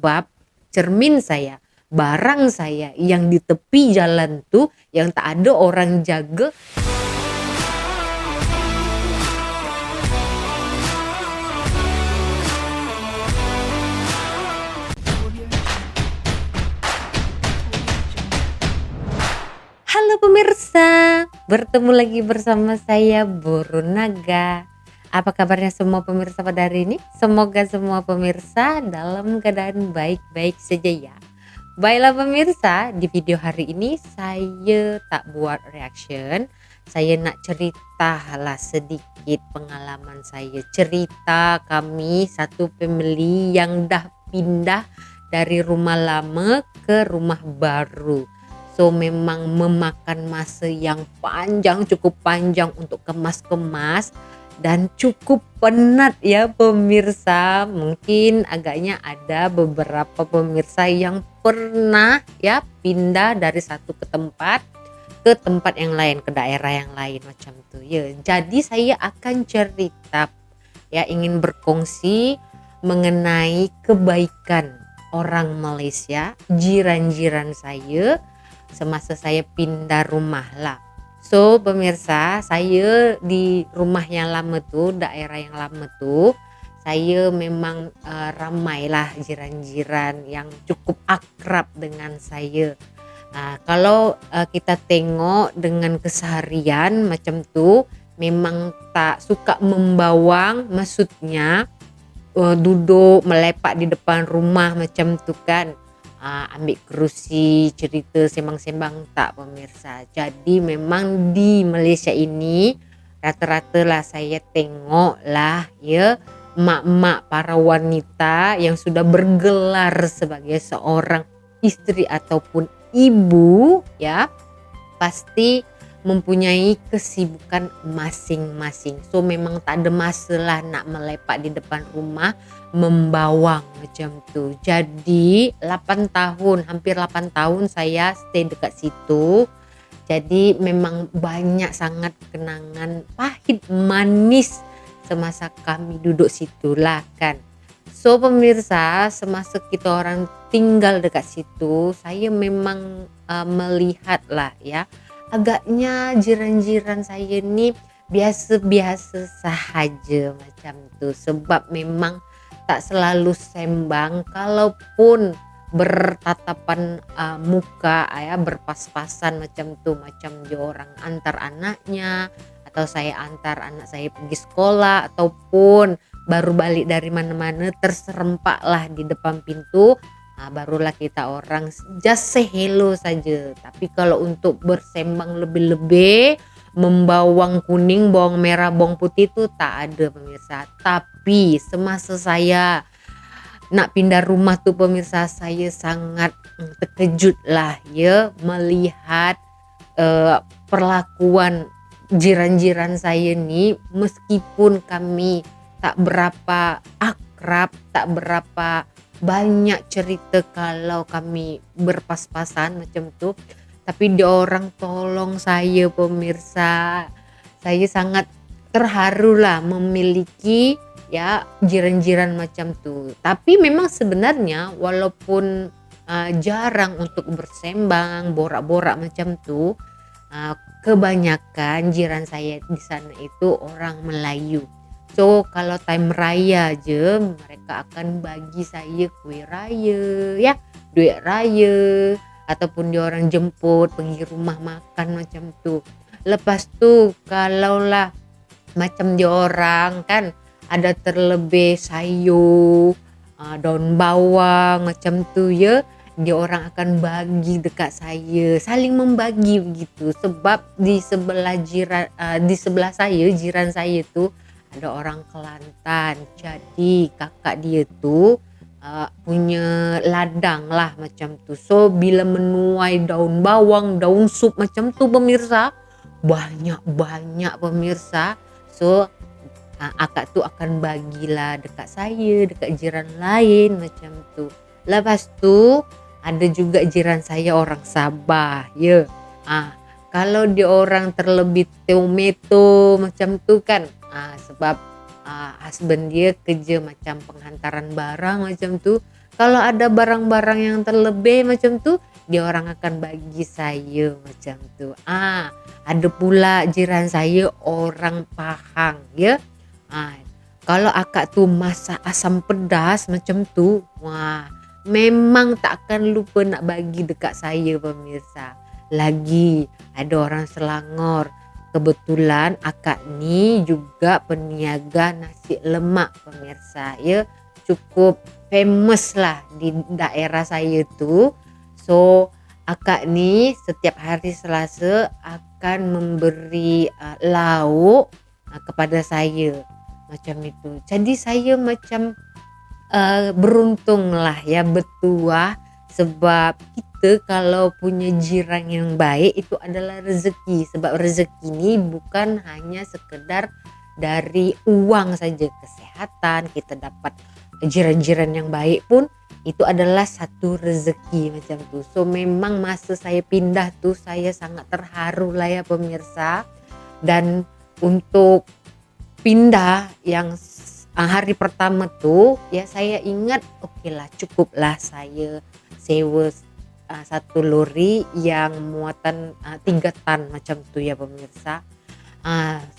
sebab cermin saya, barang saya yang di tepi jalan tuh yang tak ada orang jaga. Halo pemirsa, bertemu lagi bersama saya Buru Naga. Apa kabarnya semua pemirsa pada hari ini? Semoga semua pemirsa dalam keadaan baik-baik saja ya. Baiklah pemirsa, di video hari ini saya tak buat reaction. Saya nak cerita lah sedikit pengalaman saya. Cerita kami satu family yang dah pindah dari rumah lama ke rumah baru. So memang memakan masa yang panjang, cukup panjang untuk kemas-kemas dan cukup penat ya pemirsa. Mungkin agaknya ada beberapa pemirsa yang pernah ya pindah dari satu ke tempat yang lain, ke daerah yang lain macam tuh ya. Jadi saya akan cerita ya, ingin berkongsi mengenai kebaikan orang Malaysia, jiran-jiran saya semasa saya pindah rumah lah. So pemirsa, saya di rumah yang lama tuh, daerah yang lama tuh, saya memang ramailah jiran-jiran yang cukup akrab dengan saya. Kalau kita tengok dengan keseharian macam tuh, memang tak suka membawang, maksudnya duduk melepak di depan rumah macam tu kan. Ambil kerusi, cerita sembang-sembang tak pemirsa. Jadi memang di Malaysia ini rata-rata lah saya tengok lah ya, mak-mak para wanita yang sudah bergelar sebagai seorang istri ataupun ibu ya, pasti mempunyai kesibukan masing-masing. So memang tak ada masalah nak melepak di depan rumah membawang macam tu. Jadi 8 tahun, hampir 8 tahun saya stay dekat situ. Jadi memang banyak sangat kenangan pahit manis semasa kami duduk situlah kan. So pemirsa, semasa kita orang tinggal dekat situ, saya memang melihat lah ya, agaknya jiran-jiran saya ni biasa-biasa sahaja macam tu. Sebab memang tak selalu sembang, kalaupun bertatapan muka ya, berpas-pasan macam tu, macam dia orang antar anaknya atau saya antar anak saya pergi sekolah ataupun baru balik dari mana-mana terserempak lah di depan pintu. Barulah kita orang just say hello saja. Tapi kalau untuk bersembang lebih-lebih, membawang kuning, bawang merah, bawang putih itu tak ada pemirsa. Tapi semasa saya nak pindah rumah tuh pemirsa, saya sangat terkejut lah ya melihat perlakuan jiran-jiran saya nih. Meskipun kami tak berapa akrab, tak berapa banyak cerita kalau kami berpas-pasan macam tu, tapi dia orang tolong saya pemirsa. Saya sangat terharu lah memiliki ya jiran-jiran macam tu. Tapi memang sebenarnya walaupun jarang untuk bersembang, borak-borak macam tu, kebanyakan jiran saya di sana itu orang Melayu. So kalau time raya je mereka akan bagi saya kuih raya ya, duit raya, ataupun dia orang jemput pergi rumah makan macam tu. Lepas tu kalaulah macam dia orang kan ada terlebih sayur, daun bawang macam tu ya, dia orang akan bagi dekat saya, saling membagi begitu. Sebab di sebelah saya, jiran saya tu ada orang Kelantan. Jadi kakak dia tu punya ladang lah macam tu. So bila menuai daun bawang, daun sup macam tu pemirsa, banyak-banyak pemirsa. So akak tu akan bagilah dekat saya, dekat jiran lain macam tu. Lepas tu ada juga jiran saya orang Sabah ya. Kalau dia orang terlebih tomato macam tu kan, sebab husband dia kerja macam penghantaran barang macam tu. Kalau ada barang-barang yang terlebih macam tuh, dia orang akan bagi saya macam tuh. Ada pula jiran saya orang Pahang ya. Ah, kalau akak tuh masak asam pedas macam tuh, wah, memang tak akan lupa nak bagi dekat saya pemirsa. Lagi ada orang Selangor. Kebetulan akak ni juga peniaga nasi lemak pemirsa ya. Cukup famous lah di daerah saya tu. So akak ni setiap hari Selasa akan memberi lauk kepada saya macam itu. Jadi saya macam beruntung lah ya, bertuah, sebab kita kalau punya jiran yang baik itu adalah rezeki. Sebab rezeki ni bukan hanya sekedar dari uang saja, kesehatan, kita dapat jiran-jiran yang baik pun itu adalah satu rezeki macam tu. So memang masa saya pindah tu saya sangat terharu lah ya pemirsa. Dan untuk pindah yang hari pertama tu ya saya ingat okeylah, cukuplah saya sewa satu lori yang muatan 3 tan macam tu ya pemirsa.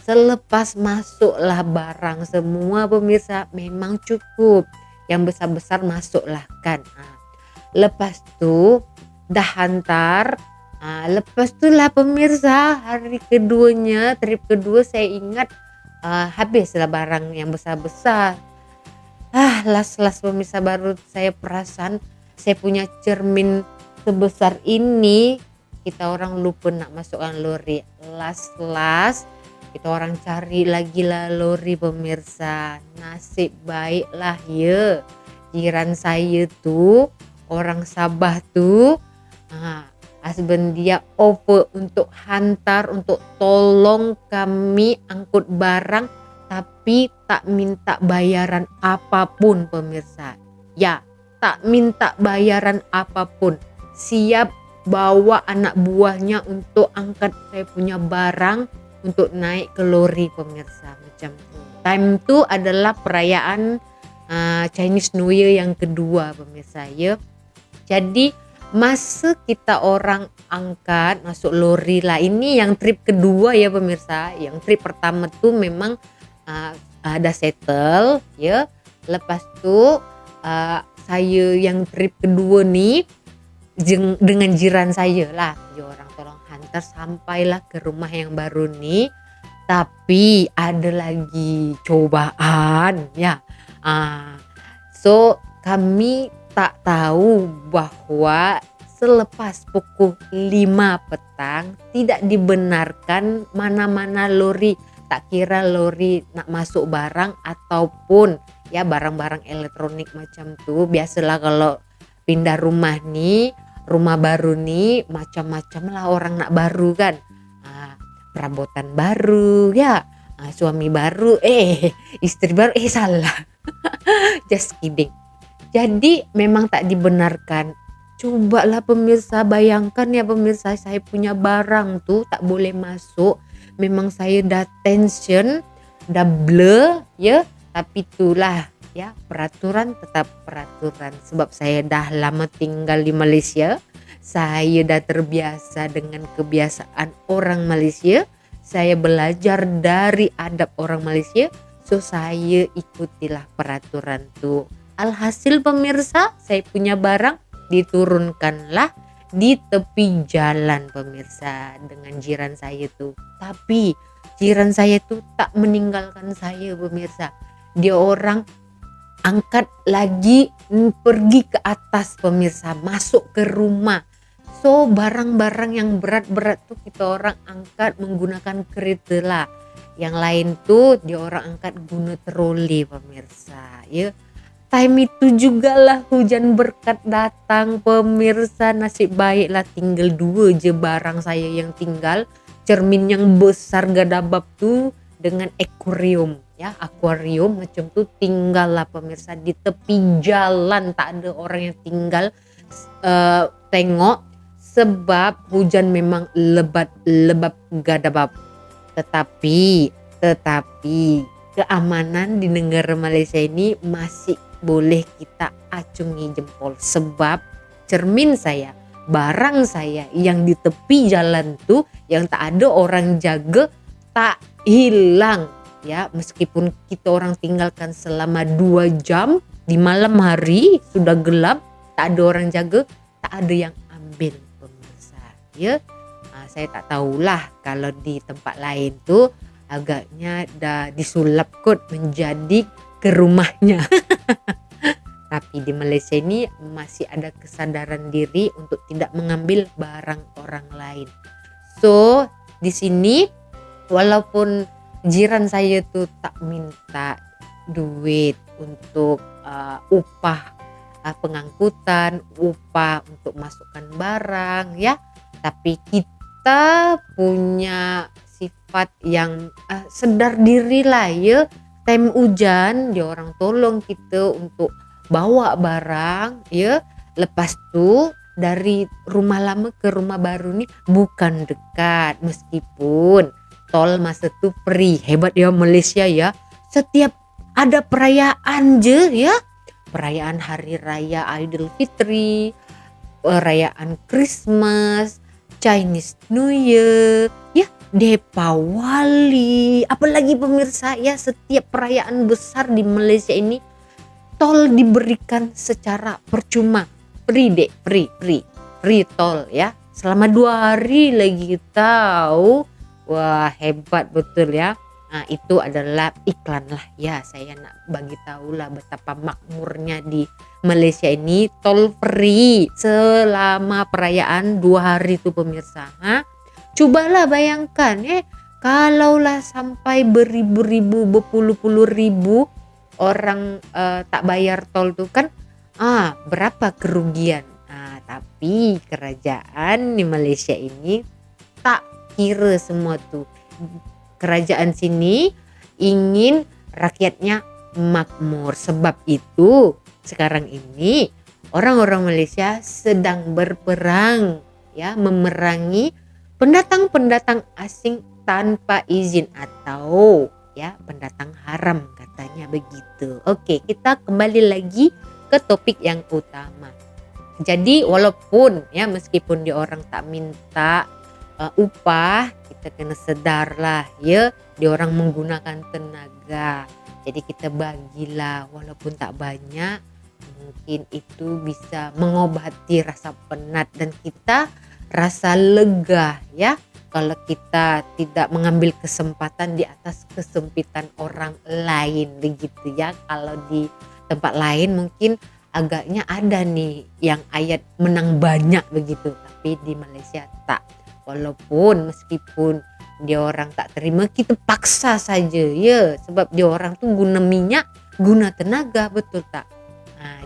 Selepas masuklah barang semua pemirsa, memang cukup, yang besar-besar masuklah kan. Lepas tu dah hantar, lepas tu lah pemirsa, hari keduanya, trip kedua saya ingat habislah barang yang besar-besar. Last pemirsa, baru saya perasan saya punya cermin sebesar ini kita orang lupa nak masukkan lori. Last kita orang cari lagi lah lori pemirsa. Nasib baiklah ya, jiran saya tu orang Sabah tu, husband dia offer untuk hantar, untuk tolong kami angkut barang, tapi tak minta bayaran apapun pemirsa. Ya, tak minta bayaran apapun. Siap bawa anak buahnya untuk angkat saya punya barang untuk naik ke lori pemirsa macam tu. Time tu adalah perayaan Chinese New Year yang kedua pemirsa ya. Jadi masa kita orang angkat masuk lori lah, ini yang trip kedua ya pemirsa. Yang trip pertama tu memang ada settle ya. Lepas tu saya yang trip kedua ni dengan jiran saya lah, dia orang tolong hantar sampailah ke rumah yang baru ni. Tapi ada lagi cobaan ya. So kami tak tahu bahwa selepas pukul 5 petang tidak dibenarkan mana-mana lori, tak kira lori nak masuk barang ataupun ya barang-barang elektronik macam tu. Biasalah kalau pindah rumah baru ni macam-macam lah orang nak baru kan. Perabotan baru ya, suami baru, istri baru, salah. Just kidding. Jadi memang tak dibenarkan. Cobalah pemirsa, bayangkan ya pemirsa, saya punya barang tu tak boleh masuk. Memang saya dah tension, dah blur ya, tapi itulah ya, peraturan tetap peraturan. Sebab saya dah lama tinggal di Malaysia, saya dah terbiasa dengan kebiasaan orang Malaysia. Saya belajar dari adab orang Malaysia, so saya ikutilah peraturan tu. Alhasil pemirsa, saya punya barang diturunkanlah di tepi jalan pemirsa dengan jiran saya tu. Tapi jiran saya tu tak meninggalkan saya pemirsa. Dia orang angkat lagi, pergi ke atas pemirsa, masuk ke rumah. So barang-barang yang berat-berat tuh kita orang angkat menggunakan kereta lah. Yang lain tuh dia orang angkat guna troli pemirsa ya. Time itu juga lah hujan berkat datang pemirsa. Nasib baiklah tinggal 2 je barang saya yang tinggal. Cermin yang besar gadabab tu dengan akuarium ya, akuarium macam tu tinggal lah pemirsa di tepi jalan, tak ada orang yang tinggal tengok sebab hujan memang lebat gadabab. Tetapi keamanan di negara Malaysia ini masih boleh kita acungi jempol, sebab cermin saya, barang saya yang di tepi jalan tuh yang tak ada orang jaga tak hilang ya, meskipun kita orang tinggalkan selama 2 jam di malam hari sudah gelap, tak ada orang jaga, tak ada yang ambil pemirsa ya. Saya tak tahulah kalau di tempat lain tuh agaknya dah disulap kot menjadi ke rumahnya. Tapi di Malaysia ini masih ada kesadaran diri untuk tidak mengambil barang orang lain. So di sini walaupun jiran saya tuh tak minta duit untuk upah pengangkutan, upah untuk masukkan barang ya, tapi kita punya sifat yang sedar diri lah ya. Time hujan dia orang tolong kita untuk bawa barang ya. Lepas tu dari rumah lama ke rumah baru ni bukan dekat, meskipun tol masa tu free. Hebat ya Malaysia ya, setiap ada perayaan je ya, perayaan hari raya Aidilfitri, perayaan Christmas, Chinese New Year ya, Deepawali, apalagi pemirsa ya, setiap perayaan besar di Malaysia ini tol diberikan secara percuma, free deh, free tol ya, selama 2 hari lagi tahu. Wah hebat betul ya. Nah itu adalah iklan lah ya, saya nak bagi tahu lah betapa makmurnya di Malaysia ini tol free selama perayaan 2 hari itu pemirsa. Cobalah bayangkan kalaulah sampai beribu-ribu, berpuluh-puluh ribu orang tak bayar tol tuh kan berapa kerugian. Tapi kerajaan di Malaysia ini tak kira semua tuh. Kerajaan sini ingin rakyatnya makmur, sebab itu sekarang ini orang-orang Malaysia sedang berperang ya, memerangi pendatang-pendatang asing tanpa izin atau ya pendatang haram katanya begitu. Oke, kita kembali lagi ke topik yang utama. Jadi walaupun ya meskipun dia orang tak minta upah, kita kena sedar lah ya, dia orang menggunakan tenaga. Jadi kita bagilah walaupun tak banyak, mungkin itu bisa mengobati rasa penat dan kita rasa lega ya, kalau kita tidak mengambil kesempatan di atas kesempitan orang lain begitu ya. Kalau di tempat lain mungkin agaknya ada nih yang ayat menang banyak begitu, tapi di Malaysia tak. Walaupun meskipun dia orang tak terima, kita paksa saja ya, sebab dia orang tuh guna minyak, guna tenaga, betul tak?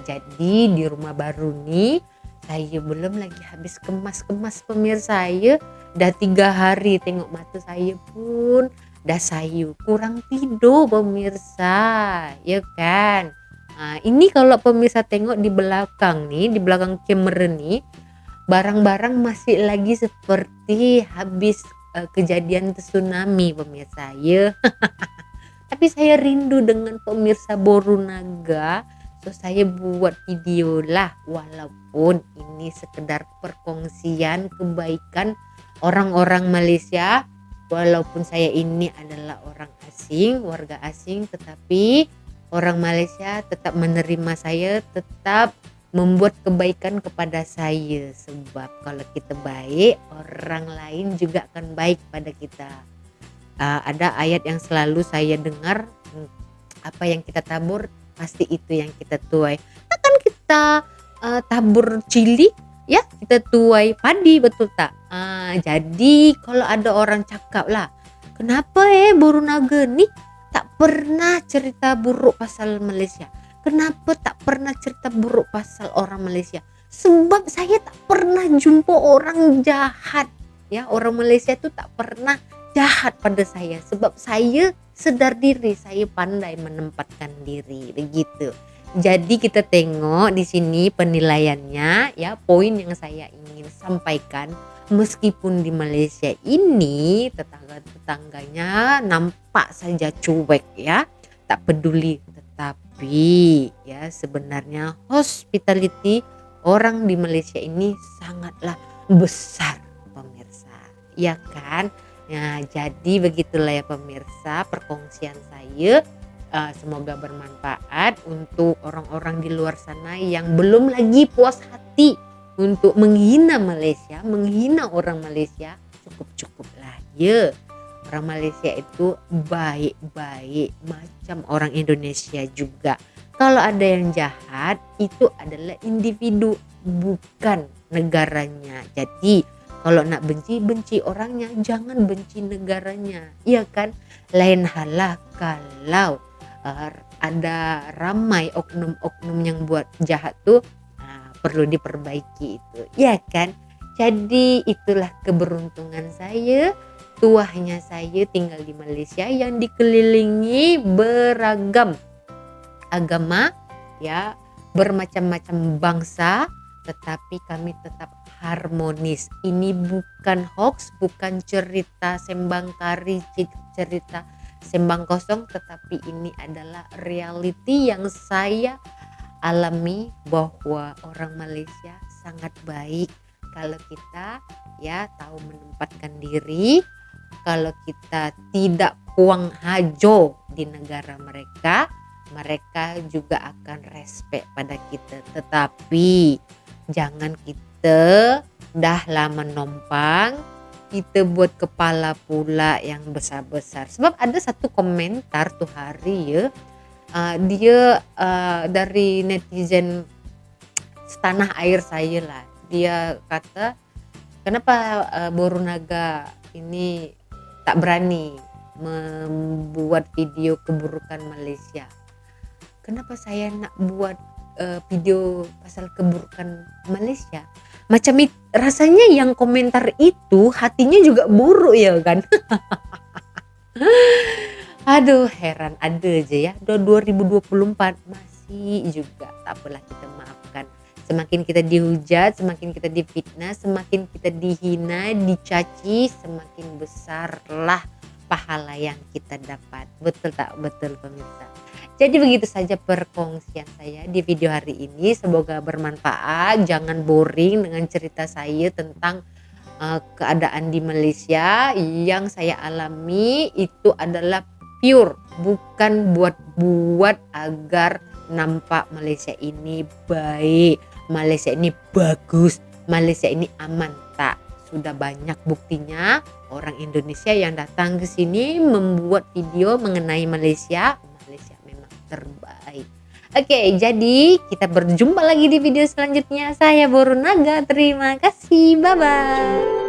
Jadi di rumah baru nih saya belum lagi habis kemas-kemas pemirsa saya, dah 3 hari tengok mata saya pun dah sayu, kurang tidur pemirsa ya kan. Ini kalau pemirsa tengok di belakang nih, di belakang kamera nih, barang-barang masih lagi seperti habis kejadian tsunami pemirsa ya. Tapi saya rindu dengan pemirsa Borunaga, so saya buat video lah, walaupun ini sekedar perkongsian kebaikan orang-orang Malaysia. Walaupun saya ini adalah orang asing, warga asing, tetapi orang Malaysia tetap menerima saya, tetap membuat kebaikan kepada saya, sebab kalau kita baik, orang lain juga akan baik pada kita. Ada ayat yang selalu saya dengar, apa yang kita tabur pasti itu yang kita tuai. Takkan kita tabur cili ya, kita tuai padi, betul tak? Jadi kalau ada orang cakap lah, kenapa Borunaga nih tak pernah cerita buruk pasal Malaysia, kenapa tak pernah cerita buruk pasal orang Malaysia? Sebab saya tak pernah jumpa orang jahat ya, orang Malaysia tu tak pernah jahat pada saya, sebab saya sedar diri, saya pandai menempatkan diri begitu. Jadi kita tengok di sini penilaiannya ya, poin yang saya ingin sampaikan, meskipun di Malaysia ini tetangga-tetangganya nampak saja cuek ya, tak peduli, Tetapi ya sebenarnya hospitality orang di Malaysia ini sangatlah besar pemirsa, ya kan? Nah, jadi begitulah ya pemirsa perkongsian saya. Semoga bermanfaat untuk orang-orang di luar sana yang belum lagi puas hati untuk menghina Malaysia, menghina orang Malaysia. Cukup-cukuplah ya. Orang Malaysia itu baik-baik macam orang Indonesia juga. Kalau ada yang jahat itu adalah individu, bukan negaranya. Jadi kalau nak benci, benci orangnya, jangan benci negaranya. Iya kan? Lain halah kalau ada ramai oknum-oknum yang buat jahat tuh, perlu diperbaiki itu. Iya kan? Jadi itulah keberuntungan saya. Tuahnya saya tinggal di Malaysia yang dikelilingi beragam agama, ya, bermacam-macam bangsa, tetapi kami tetap harmonis. Ini bukan hoax, bukan cerita sembang kari, cerita sembang kosong, tetapi ini adalah reality yang saya alami, bahwa orang Malaysia sangat baik kalau kita ya tahu menempatkan diri, kalau kita tidak puang hajo di negara mereka, mereka juga akan respect pada kita. Tetapi jangan kita dah lama menumpang, kita buat kepala pula yang besar-besar. Sebab ada satu komentar tuh hari ya, dia dari netizen setanah air saya lah. Dia kata, kenapa Borunaga ini tak berani membuat video keburukan Malaysia? Kenapa saya nak buat video pasal keburukan Malaysia? Macam rasanya yang komentar itu hatinya juga buruk ya kan? Aduh, heran ada aja ya. 2024 masih juga. Tak apalah, kita maafkan. Semakin kita dihujat, semakin kita difitnah, semakin kita dihina, dicaci, semakin besarlah pahala yang kita dapat. Betul tak betul pemirsa? Jadi begitu saja perkongsian saya di video hari ini. Semoga bermanfaat. Jangan boring dengan cerita saya tentang keadaan di Malaysia. Yang saya alami itu adalah pure, bukan buat-buat agar nampak Malaysia ini baik, Malaysia ini bagus, Malaysia ini aman. Tak, sudah banyak buktinya orang Indonesia yang datang ke sini membuat video mengenai Malaysia. Malaysia memang terbaik. Oke, jadi kita berjumpa lagi di video selanjutnya. Saya Borunaga, terima kasih, bye bye.